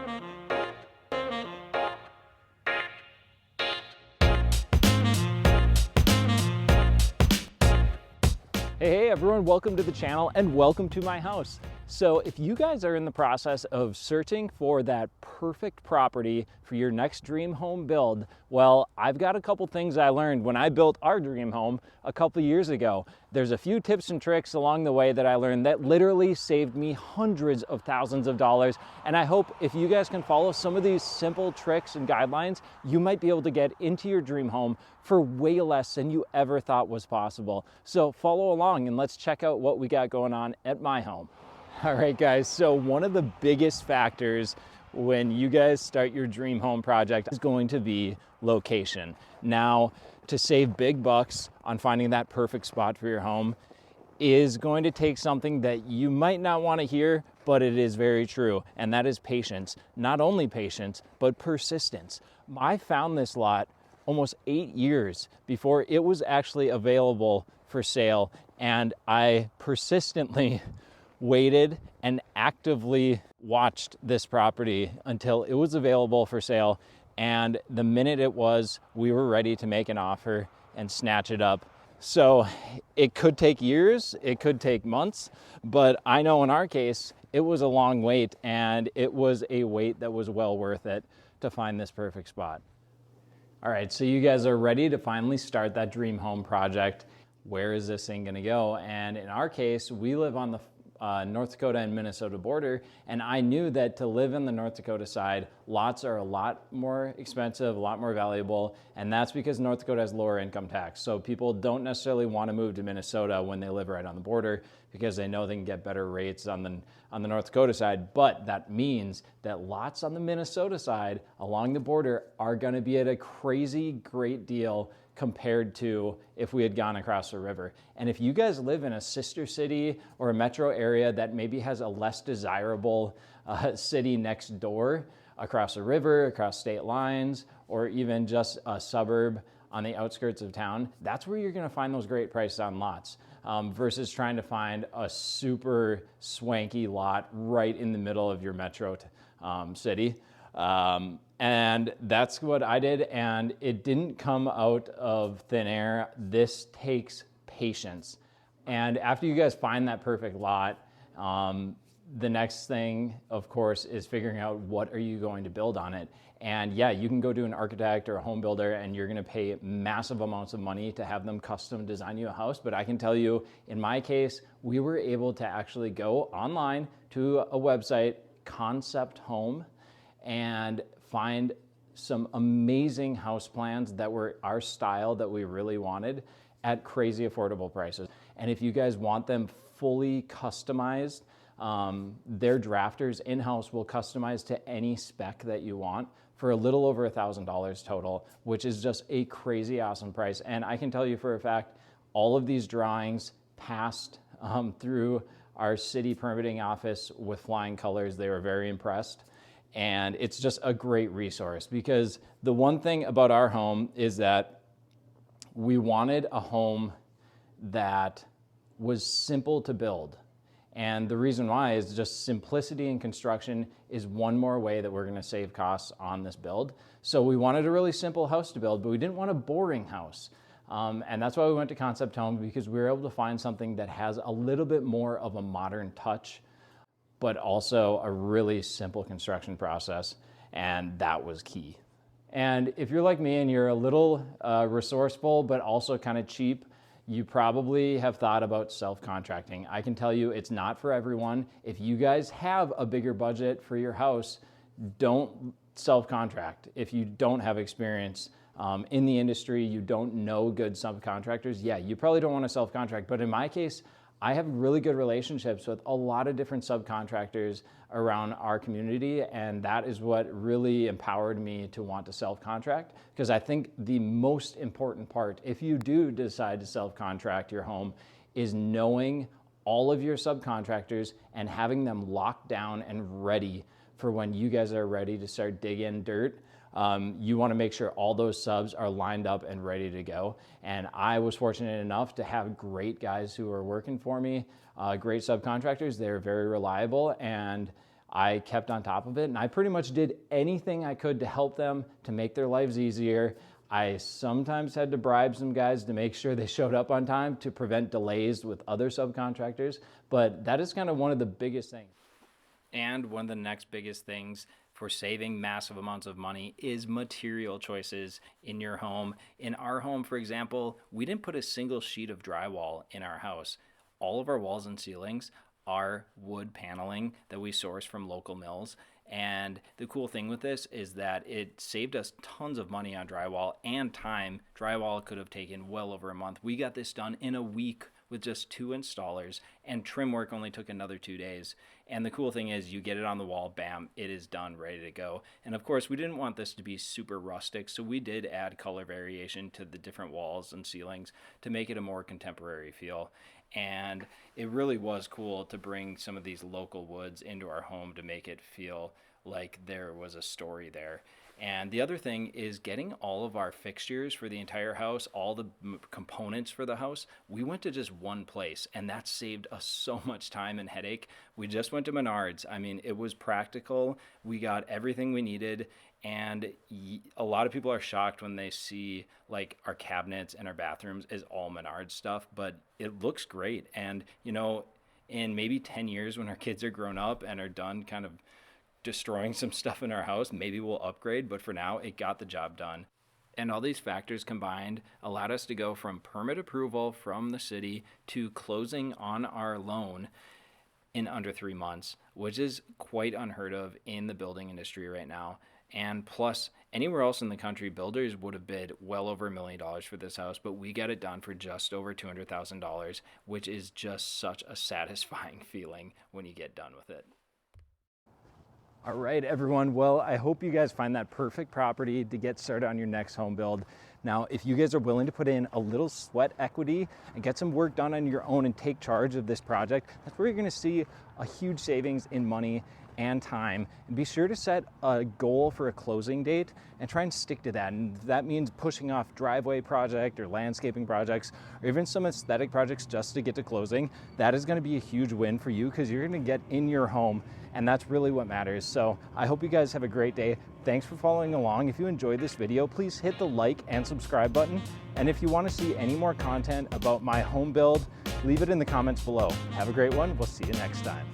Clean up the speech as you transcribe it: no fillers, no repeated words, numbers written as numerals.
Hey everyone, welcome to the channel and welcome to my house. So if you guys are in the process of searching for that perfect property for your next dream home build, well, I've got a couple things I learned when I built our dream home a couple years ago. There's a few tips and tricks along the way that I learned that literally saved me hundreds of thousands of dollars. And I hope if you guys can follow some of these simple tricks and guidelines, you might be able to get into your dream home for way less than you ever thought was possible. So follow along and let's check out what we got going on at my home. All right, guys, so one of the biggest factors when you guys start your dream home project is going to be location. Now, to save big bucks on finding that perfect spot for your home is going to take something that you might not want to hear, but it is very true, and that is patience. Not only patience, but persistence. I found this lot almost 8 years before it was actually available for sale, and I persistently waited and actively watched this property until it was available for sale. And the minute it was, we were ready to make an offer and snatch it up. So it could take years, it could take months, but I know in our case, it was a long wait, and it was a wait that was well worth it to find this perfect spot. All right, so you guys are ready to finally start that dream home project. Where is this thing gonna go? And in our case, we live on the North Dakota and Minnesota border, and I knew that to live in the North Dakota side, lots are a lot more expensive, a lot more valuable, and that's because North Dakota has lower income tax. So people don't necessarily want to move to Minnesota when they live right on the border because they know they can get better rates on the North Dakota side. But that means that lots on the Minnesota side along the border are going to be at a crazy great deal compared to if we had gone across the river. And if you guys live in a sister city or a metro area that maybe has a less desirable city next door, across a river, across state lines, or even just a suburb on the outskirts of town, that's where you're gonna find those great prices on lots versus trying to find a super swanky lot right in the middle of your metro city. And that's what I did, and it didn't come out of thin air. This takes patience. And after you guys find that perfect lot, the next thing, of course, is figuring out what are you going to build on it. And yeah, you can go to an architect or a home builder and you're gonna pay massive amounts of money to have them custom design you a house. But I can tell you, in my case, we were able to actually go online to a website, Concept Home, and find some amazing house plans that were our style that we really wanted at crazy affordable prices. And if you guys want them fully customized, their drafters in-house will customize to any spec that you want for a little over $1,000 total, which is just a crazy awesome price. And I can tell you for a fact, all of these drawings passed through our city permitting office with flying colors. They were very impressed. And it's just a great resource because the one thing about our home is that we wanted a home that was simple to build. And the reason why is just simplicity in construction is one more way that we're going to save costs on this build. So we wanted a really simple house to build, but we didn't want a boring house. And that's why we went to Concept Home, because we were able to find something that has a little bit more of a modern touch, but also a really simple construction process, and that was key. And if you're like me and you're a little resourceful, but also kind of cheap, you probably have thought about self-contracting. I can tell you it's not for everyone. If you guys have a bigger budget for your house, don't self-contract. If you don't have experience in the industry, you don't know good subcontractors, yeah, you probably don't want to self-contract. But in my case, I have really good relationships with a lot of different subcontractors around our community, and that is what really empowered me to want to self-contract, because I think the most important part, if you do decide to self-contract your home, is knowing all of your subcontractors and having them locked down and ready for when you guys are ready to start digging dirt. You want to make sure all those subs are lined up and ready to go. And I was fortunate enough to have great guys who were working for me, great subcontractors. They're very reliable, and I kept on top of it, and I pretty much did anything I could to help them, to make their lives easier. I sometimes had to bribe some guys to make sure they showed up on time to prevent delays with other subcontractors, but that is kind of one of the biggest things. And one of the next biggest things for saving massive amounts of money is material choices in your home. In our home, for example, we didn't put a single sheet of drywall in our house. All of our walls and ceilings are wood paneling that we source from local mills. And the cool thing with this is that it saved us tons of money on drywall and time. Drywall could have taken well over a month. We got this done in a week with just 2 installers, and trim work only took another 2 days. And the cool thing is you get it on the wall, bam, it is done, ready to go. And of course, we didn't want this to be super rustic, so we did add color variation to the different walls and ceilings to make it a more contemporary feel. And it really was cool to bring some of these local woods into our home to make it feel like there was a story there. And the other thing is getting all of our fixtures for the entire house, all the components for the house, we went to just one place, and that saved us so much time and headache. We just went to Menards. I mean, it was practical. We got everything we needed, and a lot of people are shocked when they see like our cabinets and our bathrooms is all Menards stuff, but it looks great. And you know, in maybe 10 years when our kids are grown up and are done kind of destroying some stuff in our house, maybe we'll upgrade, but for now it got the job done. And all these factors combined allowed us to go from permit approval from the city to closing on our loan in under 3 months, which is quite unheard of in the building industry right now. And plus, anywhere else in the country, builders would have bid well over $1 million for this house, but we got it done for just over $200,000, which is just such a satisfying feeling when you get done with it. All right, everyone. Well, I hope you guys find that perfect property to get started on your next home build. Now, if you guys are willing to put in a little sweat equity and get some work done on your own and take charge of this project, that's where you're going to see a huge savings in money and time. And be sure to set a goal for a closing date and try and stick to that. And that means pushing off driveway project or landscaping projects or even some aesthetic projects just to get to closing. That is going to be a huge win for you because you're going to get in your home, and that's really what matters. So I hope you guys have a great day. Thanks for following along. If you enjoyed this video, please hit the like and subscribe button. And if you want to see any more content about my home build, leave it in the comments below. Have a great one. We'll see you next time.